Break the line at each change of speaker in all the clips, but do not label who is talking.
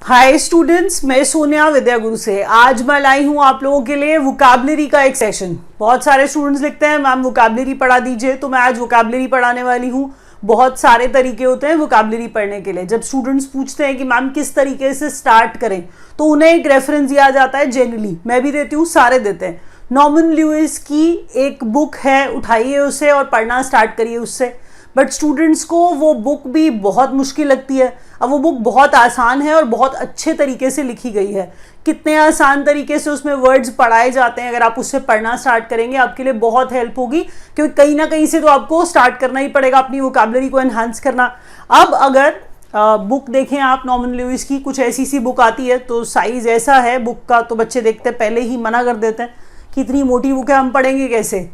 Hi students, मैं सोनिया विद्या गुरु से आज मैं लाई हूँ आप लोगों के लिए वोकैबुलरी का एक सेशन। बहुत सारे स्टूडेंट्स लिखते हैं मैम वोकैबुलरी पढ़ा दीजिए, तो मैं आज वोकैबुलरी पढ़ाने वाली हूँ। बहुत सारे तरीके होते हैं वोकैबुलरी पढ़ने के लिए। जब स्टूडेंट्स पूछते हैं कि मैम किस तरीके से स्टार्ट करें, तो उन्हें एक रेफरेंस दिया जाता है। जनरली मैं भी देती हूँ, सारे देते हैं। नॉर्मन ल्यूइस की एक बुक है, उठाइए उसे और पढ़ना स्टार्ट करिए उससे। बट स्टूडेंट्स को वो बुक भी बहुत मुश्किल लगती है। अब वो बुक बहुत आसान है और बहुत अच्छे तरीके से लिखी गई है। कितने आसान तरीके से उसमें वर्ड्स पढ़ाए जाते हैं। अगर आप उससे पढ़ना स्टार्ट करेंगे आपके लिए बहुत हेल्प होगी, क्योंकि कहीं ना कहीं से तो आपको स्टार्ट करना ही पड़ेगा अपनी वोकैबुलरी को एनहांस करना। अब अगर बुक देखें आप, नॉर्मन ल्यूइस की कुछ ऐसी सी बुक आती है, तो साइज ऐसा है बुक का, तो बच्चे देखते पहले ही मना कर देते हैं कि इतनी मोटी बुक है, हम पढ़ेंगे कैसे।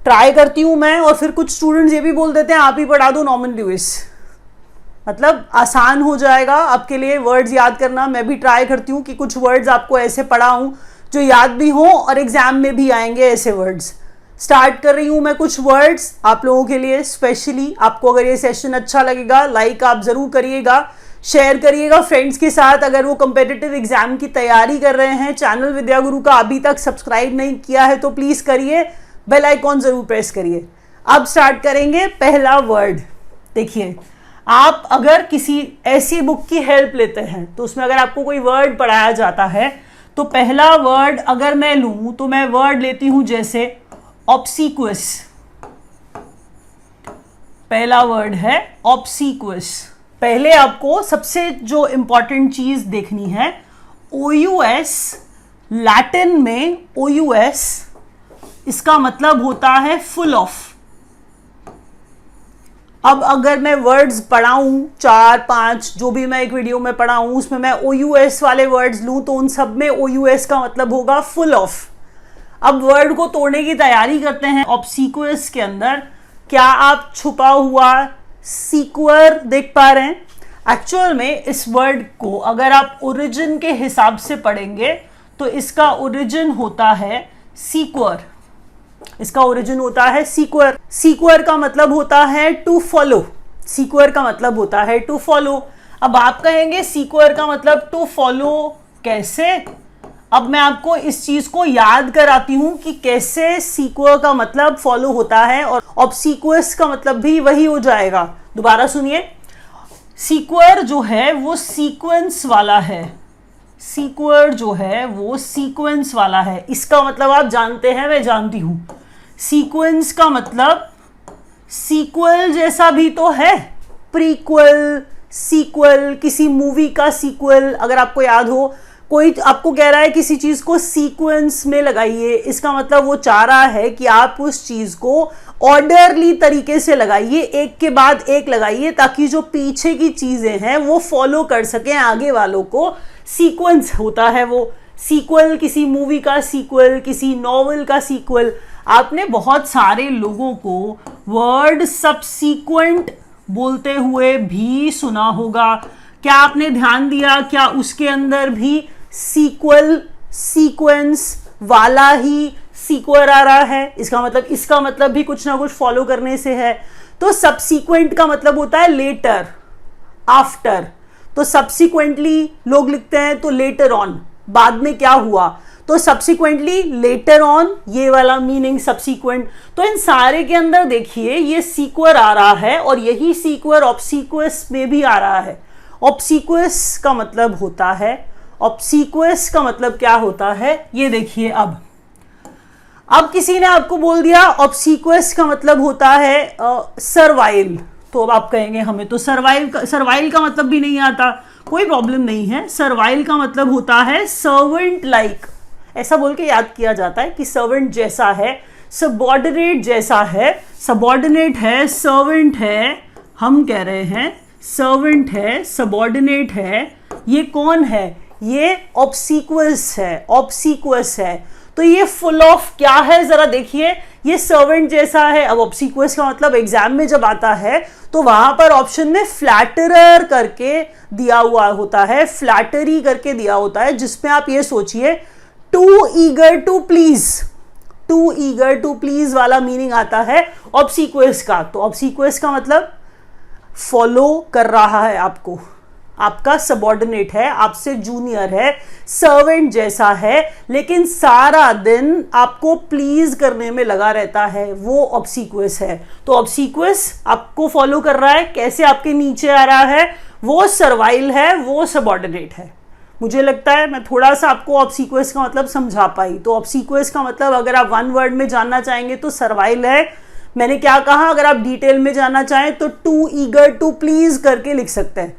ट्राई करती हूँ मैं, और फिर कुछ स्टूडेंट्स ये भी बोल देते हैं आप ही पढ़ा दो नॉर्मन ल्यूइस, मतलब आसान हो जाएगा आपके लिए वर्ड्स याद करना। मैं भी ट्राई करती हूँ कि कुछ वर्ड्स आपको ऐसे पढ़ाऊँ जो याद भी हो और एग्जाम में भी आएंगे ऐसे वर्ड्स। स्टार्ट कर रही हूँ मैं कुछ वर्ड्स आप लोगों के लिए स्पेशली। आपको अगर ये सेशन अच्छा लगेगा लाइक आप ज़रूर करिएगा, शेयर करिएगा फ्रेंड्स के साथ। अगर वो कम्पिटिटिव एग्जाम की तैयारी कर रहे हैं, चैनल विद्या गुरु का अभी तक सब्सक्राइब नहीं किया है तो प्लीज़ करिए, बेल आइकॉन ज़रूर प्रेस करिए। अब स्टार्ट करेंगे पहला वर्ड। देखिए, आप अगर किसी ऐसी बुक की हेल्प लेते हैं तो उसमें अगर आपको कोई वर्ड पढ़ाया जाता है तो पहला वर्ड अगर मैं लूँ तो मैं वर्ड लेती हूँ जैसे ऑब्सीक्वस। पहला वर्ड है ऑब्सीक्वस। पहले आपको सबसे जो इंपॉर्टेंट चीज़ देखनी है, OUS, लैटिन में OUS इसका मतलब होता है फुल ऑफ। अब अगर मैं वर्ड्स पढ़ाऊं 4-5 जो भी मैं एक वीडियो में पढ़ाऊं, उसमें मैं OUS वाले वर्ड्स लूं तो उन सब में OUS का मतलब होगा फुल ऑफ। अब वर्ड को तोड़ने की तैयारी करते हैं। ऑब्सीक्वस के अंदर क्या आप छुपा हुआ सीक्वर देख पा रहे हैं? एक्चुअल में इस वर्ड को अगर आप ओरिजिन के हिसाब से पढ़ेंगे तो इसका ओरिजिन होता है सीक्वर। इसका ओरिजिन होता है सीक्वर। सीक्वर का मतलब होता है टू फॉलो। सीक्वर का मतलब होता है टू फॉलो। अब आप कहेंगे सीक्वर का मतलब टू फॉलो कैसे? अब मैं आपको इस चीज को याद कराती हूं कि कैसे सीक्वर का मतलब फॉलो होता है, और ऑब्सीक्वस का मतलब भी वही हो जाएगा। दोबारा सुनिए, सीक्वर जो है वो सीक्वेंस वाला है। सीक्वर जो है वो सीक्वेंस वाला है। इसका मतलब आप जानते हैं, मैं जानती हूं। सीक्वेंस का मतलब सीक्वल जैसा भी तो है, प्रीक्वल, सीक्वल, किसी मूवी का सीक्वल। अगर आपको याद हो, कोई आपको कह रहा है किसी चीज को सीक्वेंस में लगाइए, इसका मतलब वो चाह रहा है कि आप उस चीज को ऑर्डरली तरीके से लगाइए, एक के बाद एक लगाइए, ताकि जो पीछे की चीजें हैं वो फॉलो कर सकें आगे वालों को। सीक्वेंस होता है वो। सीक्वल, किसी मूवी का सीक्वल, किसी नॉवल का सीक्वल। आपने बहुत सारे लोगों को वर्ड सबसीक्वेंट बोलते हुए भी सुना होगा। क्या आपने ध्यान दिया, क्या उसके अंदर भी सीक्वल, सीक्वेंस वाला ही सीक्वर आ रहा है? इसका मतलब भी कुछ ना कुछ फॉलो करने से है। तो सबसीक्वेंट का मतलब होता है लेटर, आफ्टर। तो सबसीक्वेंटली लोग लिखते हैं तो लेटर ऑन, बाद में क्या हुआ, तो सबसीक्वेंटली, लेटर ऑन, ये वाला मीनिंग सबसीक्वेंट। तो इन सारे के अंदर देखिए ये सीक्वर आ रहा है, और यही सीक्वर ऑब्सीक्वस में भी आ रहा है। ऑब्सीक्वस का मतलब होता है, ऑब्सीक्वस का मतलब क्या होता है ये देखिए। अब किसी ने आपको बोल दिया ऑब्सीक्वस का मतलब होता है सर्वाइल, तो अब आप कहेंगे हमें तो सर्वाइल का मतलब भी नहीं आता। कोई प्रॉब्लम नहीं है। सर्वाइल का मतलब होता है सर्वेंट लाइक। ऐसा बोल के याद किया जाता है कि सर्वेंट जैसा है, सबऑर्डिनेट जैसा है। सबऑर्डिनेट है, सर्वेंट है, हम कह रहे हैं सर्वेंट है, सबऑर्डिनेट है। ये कौन है? ये ऑब्सीक्वस है। ऑब्सीक्वस है तो ये फुल ऑफ क्या है जरा देखिए। ये सर्वेंट जैसा है। अब ऑब्सीक्वस का मतलब एग्जाम में जब आता है तो वहां पर ऑप्शन में फ्लैटरर करके दिया हुआ होता है, फ्लैटरी करके दिया होता है, जिसमें आप ये सोचिए too eager to please, too eager to please वाला मीनिंग आता है ऑब्सीक्वस का। तो ऑब्सीक्वस का मतलब फॉलो कर रहा है आपको, आपका सबऑर्डिनेट है, आपसे जूनियर है, सर्वेंट जैसा है, लेकिन सारा दिन आपको प्लीज करने में लगा रहता है, वो ऑब्सीक्वस है। तो ऑब्सीक्वस आपको फॉलो कर रहा है, कैसे आपके नीचे आ रहा है, वो सर्वाइल है, वो सबऑर्डिनेट है। मुझे लगता है मैं थोड़ा सा आपको ऑब्सीक्वस का मतलब समझा पाई। तो ऑब्सीक्वस का मतलब अगर आप वन वर्ड में जानना चाहेंगे तो सर्वाइल है। मैंने क्या कहा, अगर आप डिटेल में जानना चाहें तो टू ईगर टू प्लीज करके लिख सकते हैं।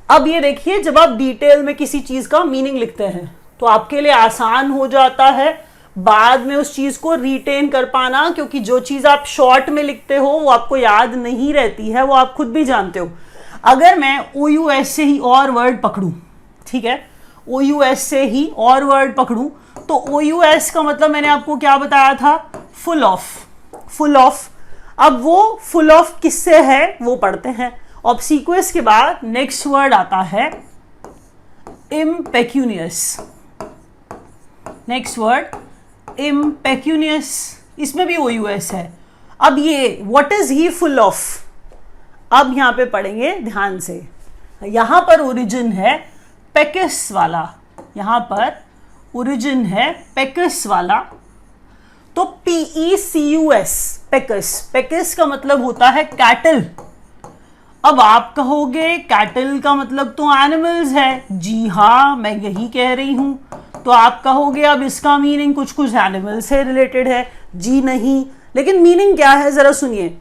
अब ये देखिए, जब आप डिटेल में किसी चीज का मीनिंग लिखते हैं तो आपके लिए आसान हो जाता है बाद में उस चीज को रिटेन कर पाना, क्योंकि जो चीज आप शॉर्ट में लिखते हो वो आपको याद नहीं रहती है, वो आप खुद भी जानते हो। अगर मैं OUS से ही और वर्ड पकड़ूं, ठीक है, OUS से ही और वर्ड पकड़ूं, तो OUS का मतलब मैंने आपको क्या बताया था, फुल ऑफ। फुल ऑफ, अब वो फुल ऑफ किससे है वो पढ़ते हैं। ऑब्सीक्वस के बाद नेक्स्ट वर्ड आता है इम्पेक्यूनियस। नेक्स्ट वर्ड इम्पेक्यूनियस, इसमें भी OUS है। अब ये what is he full of, अब यहां पे पढ़ेंगे ध्यान से। यहां पर ओरिजिन है पेकस वाला, यहां पर ओरिजिन है पेकस वाला, तो PECUS, पेकस। पेकस का मतलब होता है कैटल। अब आप कहोगे कैटल का मतलब तो एनिमल्स है, जी हाँ मैं यही कह रही हूं। तो आप कहोगे अब इसका मीनिंग कुछ कुछ एनिमल से रिलेटेड है, जी नहीं, लेकिन मीनिंग क्या है जरा सुनिए।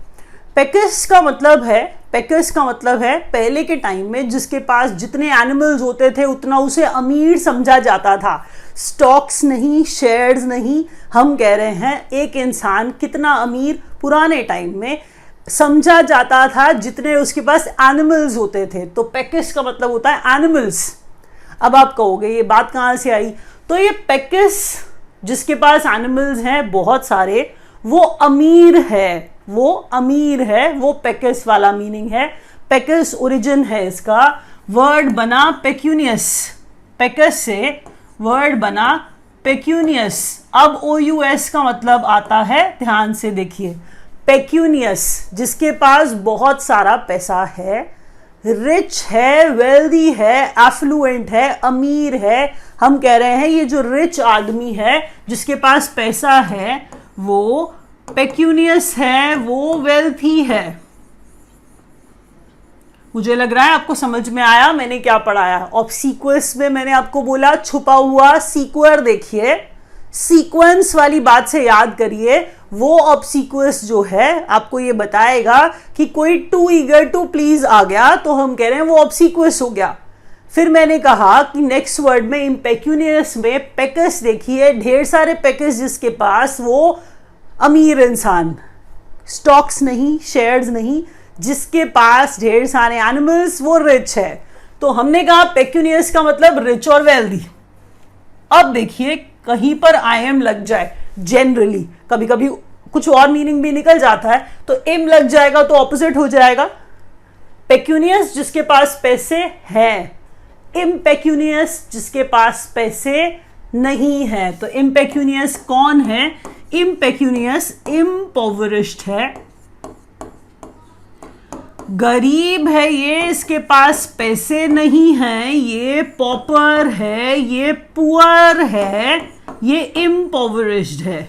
पेकस का मतलब है, पेकस का मतलब है पहले के टाइम में जिसके पास जितने एनिमल्स होते थे उतना उसे अमीर समझा जाता था। स्टॉक्स नहीं, शेयर्स नहीं, हम कह रहे हैं एक इंसान कितना अमीर पुराने टाइम में समझा जाता था जितने उसके पास एनिमल्स होते थे। तो पेकस का मतलब होता है एनिमल्स। अब आप कहोगे ये बात कहाँ से आई, तो ये पेकस जिसके पास एनिमल्स हैं बहुत सारे, वो अमीर है, वो अमीर है, वो पेकस वाला मीनिंग है। पेकस ओरिजिन है इसका, वर्ड बना पेक्यूनियस, पेकस से वर्ड बना पेक्यूनियस। अब OUS का मतलब आता है, ध्यान से देखिए, पेक्यूनियस जिसके पास बहुत सारा पैसा है, रिच है, वेल्दी है, एफ्लुएंट है, अमीर है। हम कह रहे हैं ये जो रिच आदमी है जिसके पास पैसा है वो पेक्यूनियस है, वो वेल्थी है। मुझे लग रहा है आपको समझ में आया मैंने क्या पढ़ाया। ऑब्सीक्वस में मैंने आपको बोला छुपा हुआ सीक्वेंस, देखिए सीक्वेंस वाली बात से याद करिए। वो ऑब्सीक्वस जो है आपको ये बताएगा कि कोई टू ईगर टू प्लीज आ गया तो हम कह रहे हैं वो ऑब्सीक्वस हो गया। फिर मैंने कहा कि नेक्स्ट वर्ड में इम्पेक्यूनियस में पेकस, देखिए ढेर सारे पेकस जिसके पास, वो अमीर इंसान, स्टॉक्स नहीं, शेयर्स नहीं, जिसके पास ढेर सारे एनिमल्स, वो रिच है। तो हमने कहा पेक्यूनियस का मतलब रिच और वेल्दी। अब देखिए कहीं पर IM लग जाए, जनरली कभी कभी कुछ और मीनिंग भी निकल जाता है, तो इम लग जाएगा तो ऑपोजिट हो जाएगा। पेक्यूनियस जिसके पास पैसे हैं, इम्पेक्यूनियस जिसके पास पैसे नहीं है। तो इम्पेक्यूनियस कौन है, इम्पेक्यूनियस इम्पोवरिश्ड है, गरीब है ये, इसके पास पैसे नहीं हैं, ये पॉपर है, ये पुअर है, ये इम्पोवरिश्ड है।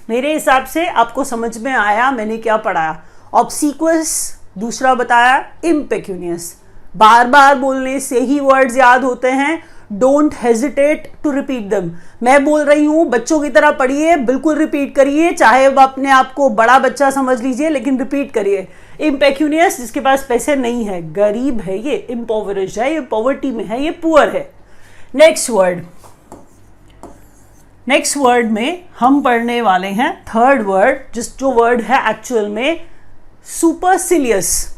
मेरे हिसाब से आपको समझ में आया मैंने क्या पढ़ाया। ऑब्सीक्वस दूसरा बताया, इम्पेक्यूनियस। बार बार बोलने से ही वर्ड्स याद होते हैं, डोंट हेजिटेट टू रिपीट दम। मैं बोल रही हूं बच्चों की तरह पढ़िए, बिल्कुल रिपीट करिए, चाहे वो अपने आप को बड़ा बच्चा समझ लीजिए लेकिन रिपीट करिए। इम्पेक्यूनियस जिसके पास पैसे नहीं है, गरीब है ये, इम्पोवरिश्ड है ये, पॉवर्टी में है ये, पुअर है। नेक्स्ट वर्ड, नेक्स्ट वर्ड में हम पढ़ने वाले हैं थर्ड वर्ड, जो वर्ड है एक्चुअल में सुपरसिलियस।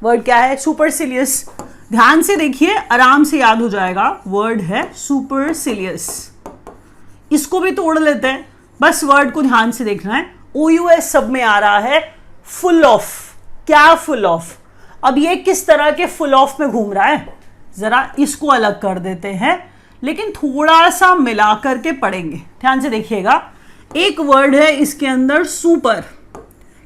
वर्ड क्या है, सुपरसिलियस। ध्यान से देखिए, आराम से याद हो जाएगा। वर्ड है सुपरसिलियस। इसको भी तोड़ लेते हैं, बस वर्ड को ध्यान से देखना है। OUS सब में आ रहा है फुल ऑफ। क्या फुल ऑफ, अब ये किस तरह के फुल ऑफ में घूम रहा है, जरा इसको अलग कर देते हैं, लेकिन थोड़ा सा मिला करके पढ़ेंगे। ध्यान से देखिएगा, एक वर्ड है इसके अंदर सुपर।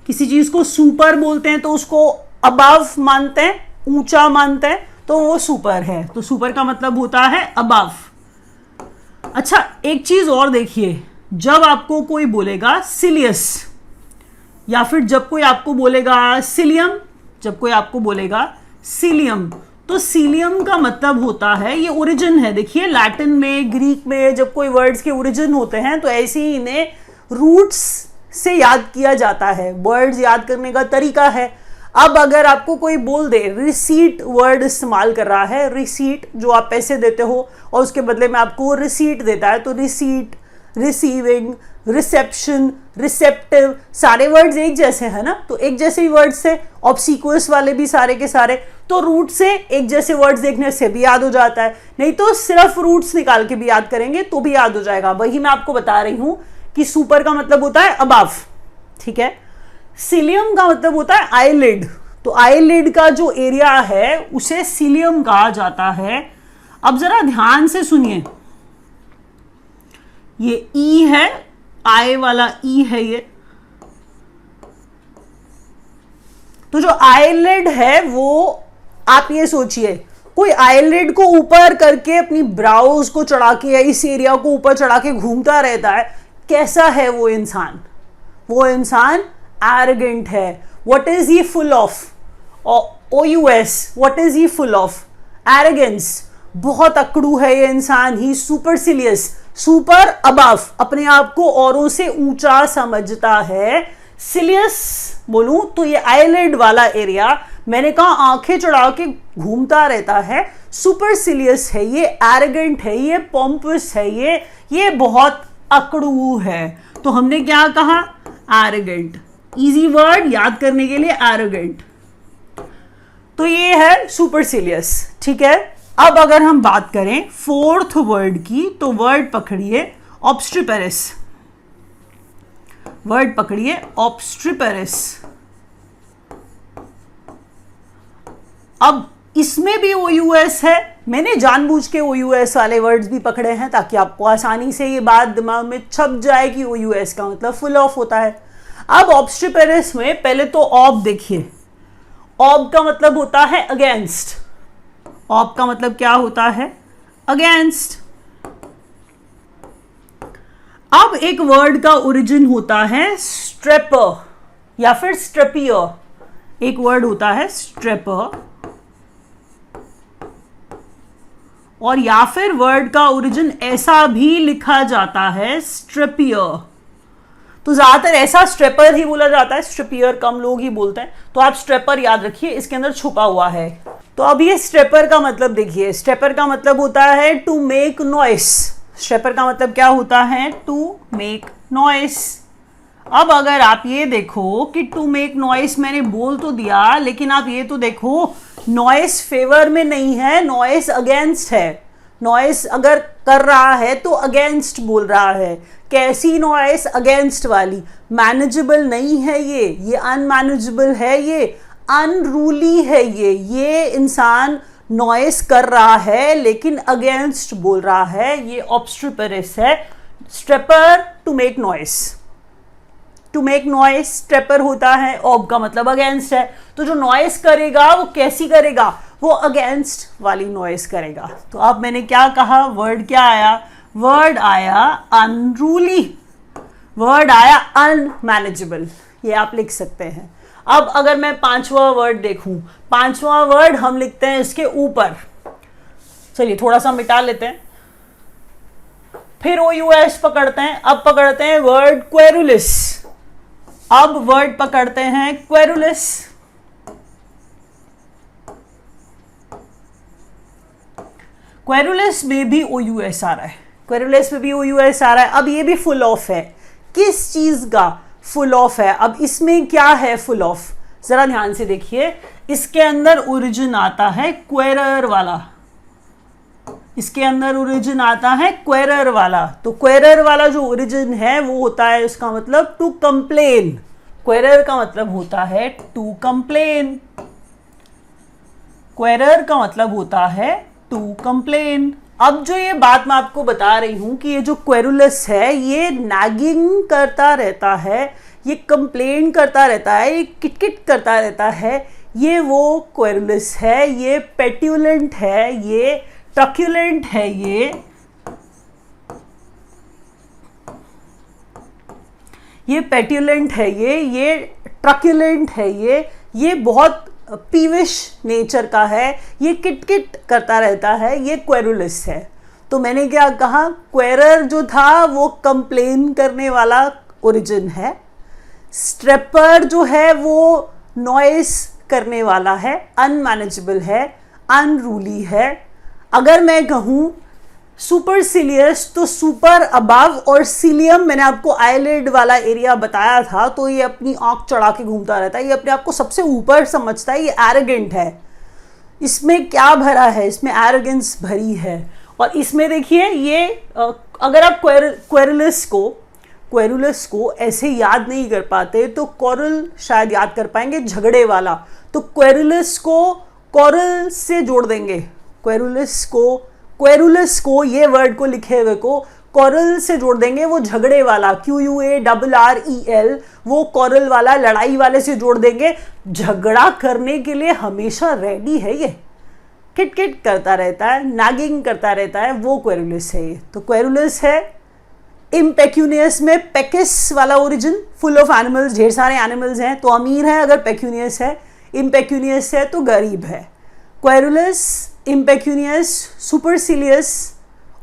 किसी चीज को सुपर बोलते हैं तो उसको अबव मानते हैं, ऊंचा मानते हैं, तो तो वो सुपर है। तो सुपर का मतलब होता है अबव। अच्छा, एक चीज और देखिए, जब आपको कोई बोलेगा सिलियस, या फिर जब कोई आपको बोलेगा सिलियम, जब कोई आपको बोलेगा सीलियम, तो सीलियम का मतलब होता है, ये ओरिजिन है। देखिए लैटिन में, ग्रीक में जब कोई वर्ड्स के ओरिजिन होते हैं तो ऐसे ही इन्हें रूट्स से याद किया जाता है। वर्ड्स याद करने का तरीका है। अब अगर आपको कोई बोल दे, रिसीट वर्ड इस्तेमाल कर रहा है, रिसीट जो आप पैसे देते हो और उसके बदले में आपको रिसीट देता है, तो रिसीट, रिसीविंग, रिसेप्शन, रिसेप्टिव, सारे वर्ड्स एक जैसे हैं ना, तो एक जैसे ही वर्ड्स थे। ऑब्सिक्वस वाले भी सारे के सारे, तो रूट से एक जैसे वर्ड्स देखने से भी याद हो जाता है, नहीं तो सिर्फ रूट्स निकाल के भी याद करेंगे तो भी याद हो जाएगा। वही मैं आपको बता रही हूं कि सुपर का मतलब होता है अबव, ठीक है। सीलियम का मतलब होता है आईलिड, तो आईलिड का जो एरिया है उसे सीलियम कहा जाता है। अब जरा ध्यान से सुनिए, ये ई है, आई वाला ई है ये, तो जो आईलिड है वो, आप ये सोचिए कोई आईलिड को ऊपर करके अपनी ब्राउज को चढ़ा के या इस एरिया को ऊपर चढ़ा के घूमता रहता है, कैसा है वो इंसान? वो इंसान एरोगेंट है। What is he full of? OUS, what is he full of? Arrogance. बहुत अकड़ू है ये इंसान, ही सुपरसिलियस, सुपर अबव, अपने आप को औरों से ऊंचा समझता है। सिलियस बोलूं तो ये आईलिड वाला एरिया, मैंने कहा आंखें चढ़ा के घूमता रहता है, सुपरसिलियस है ये, एरोगेंट है ये, पोम्पस है ये बहुत अकड़ू है। तो हमने क्या कहा? एरोगेंट। इजी वर्ड याद करने के लिए, एरोगेंट। तो ये है सुपरसिलियस, ठीक है। अब अगर हम बात करें फोर्थ वर्ड की, तो वर्ड पकड़िए ऑब्स्ट्रीपेरिस, वर्ड पकड़िए ऑब्स्ट्रीपेरिस। अब इसमें भी OUS है, मैंने जानबूझ के OUS वाले वर्ड्स भी पकड़े हैं ताकि आपको आसानी से ये बात दिमाग में छप जाए कि OUS का मतलब फुल ऑफ होता है। अब ऑब्स्ट्रीपेरिस में पहले तो ऑब देखिए, ऑब का मतलब होता है अगेंस्ट। ऑब का मतलब क्या होता है? अगेंस्ट। अब एक वर्ड का ओरिजिन होता है स्ट्रेपर या फिर स्ट्रेपियर। एक वर्ड होता है स्ट्रेपर, और या फिर वर्ड का ओरिजिन ऐसा भी लिखा जाता है स्ट्रेपियर। तो ज्यादातर ऐसा स्ट्रेपर ही बोला जाता है, स्ट्रेपियर कम लोग ही बोलते हैं। तो आप स्ट्रेपर याद रखिए, इसके अंदर छुपा हुआ है। तो अब ये स्ट्रेपर का मतलब देखिए, स्ट्रेपर का मतलब होता है टू मेक नॉइस। स्ट्रेपर का मतलब क्या होता है? To make noise. अब अगर आप ये देखो कि टू मेक नॉइस मैंने बोल तो दिया, लेकिन आप ये तो देखो नॉइस फेवर में नहीं है, नॉइस अगेंस्ट है। नॉइस अगर कर रहा है तो अगेंस्ट बोल रहा है। कैसी नॉइस? अगेंस्ट वाली। मैनेजेबल नहीं है ये अनमैनेजेबल है, ये अनरूली है, ये इंसान नॉइस कर रहा है लेकिन अगेंस्ट बोल रहा है, ये ऑब्स्ट्रीपेरिस है। Streper to make noise, to make noise streper होता है। ऑब का मतलब अगेंस्ट है, तो जो नॉइस करेगा वो कैसी करेगा? वो अगेंस्ट वाली नॉइस करेगा। तो अब मैंने क्या कहा? वर्ड क्या आया? वर्ड आया अनरूली, वर्ड आया अनमैनेजेबल, ये आप लिख सकते हैं। अब अगर मैं पांचवा वर्ड देखूं, पांचवा वर्ड हम लिखते हैं इसके ऊपर। चलिए थोड़ा सा मिटा लेते हैं, फिर OUS पकड़ते हैं। अब पकड़ते हैं वर्ड क्वेरुलस। अब वर्ड पकड़ते हैं क्वेरुलस। क्वेरुलस में भी OUS आ रहा है, क्वेरुलस में भी OUS आ रहा है। अब ये भी फुल ऑफ है। किस चीज का फुल ऑफ है? अब इसमें क्या है फुल ऑफ? जरा ध्यान से देखिए, इसके अंदर ओरिजिन आता है क्वेरर वाला, इसके अंदर ओरिजिन आता है क्वेरर वाला। तो क्वेरर वाला जो ओरिजिन है वो होता है, उसका मतलब टू कंप्लेन। क्वेरर का मतलब होता है टू कंप्लेन, क्वेरर का मतलब होता है टू कंप्लेन। अब जो ये बात मैं आपको बता रही हूं कि ये जो क्वेरुलस है ये नैगिंग करता रहता है, ये कंप्लेन करता रहता है, ये किटकिट करता रहता है, ये वो क्वेरुलस है, ये पेट्यूलेंट है, ये ट्रक्यूलेंट है, ये पेट्यूलेंट है, ये ट्रक्यूलेंट है, ये बहुत पीविश नेचर का है, ये किटकिट करता रहता है, ये क्वेरुलस है। तो मैंने क्या कहा, क्वेरर जो था वो कंप्लेन करने वाला ओरिजिन है, स्ट्रेपर जो है वो नॉइस करने वाला है, अनमैनेजेबल है, अनरूली है। अगर मैं कहूँ सुपरसिलियस तो सुपर अबव, और सिलियम मैंने आपको आईलिड वाला एरिया बताया था, तो ये अपनी आंख चढ़ा के घूमता रहता है, ये अपने आप को सबसे ऊपर समझता है, ये एरोगेंट है। इसमें क्या भरा है, इसमें एरोगेंस भरी है। और इसमें देखिए ये अगर आप क्वेरुलस को ऐसे याद नहीं कर पाते तो कॉरल शायद याद कर पाएंगे, झगड़े वाला। तो क्वेरुलस को कॉरल से जोड़ देंगे, क्वेरुलस को ये वर्ड को लिखे हुए को कॉरल से जोड़ देंगे, वो झगड़े वाला QUARREL, वो कॉरल वाला लड़ाई वाले से जोड़ देंगे। झगड़ा करने के लिए हमेशा रेडी है, ये किटकिट करता रहता है, नागिंग करता रहता है, वो क्वेरुलस है ये। तो क्वेरुलस है। इम्पेक्यूनियस में पेकिस वाला ओरिजिन, फुल ऑफ एनिमल्स, ढेर सारे एनिमल्स हैं तो अमीर है अगर पेक्यूनियस है, इम्पेक्यूनियस है तो गरीब है। क्वेरुलस, इम्पेक्यूनियस, सुपरसिलियस,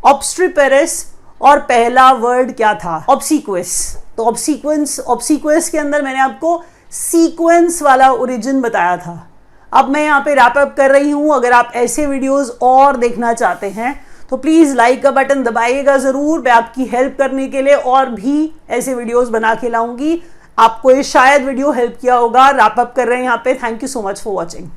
ऑब्स्ट्रीपेरस, और पहला वर्ड क्या था, ऑब्सीक्वस। तो ऑब्सीक्वस के अंदर मैंने आपको सीक्वेंस वाला ओरिजिन बताया था। अब मैं यहाँ पे रैप अप कर रही हूँ। अगर आप ऐसे वीडियोस और देखना चाहते हैं तो प्लीज़ लाइक का बटन दबाइएगा ज़रूर। मैं आपकी हेल्प करने के लिए और भी ऐसे वीडियोस बना के लाऊंगी। आपको ये शायद वीडियो हेल्प किया होगा। रैप अप कर रहे हैं यहाँ पे। Thank you so much for watching.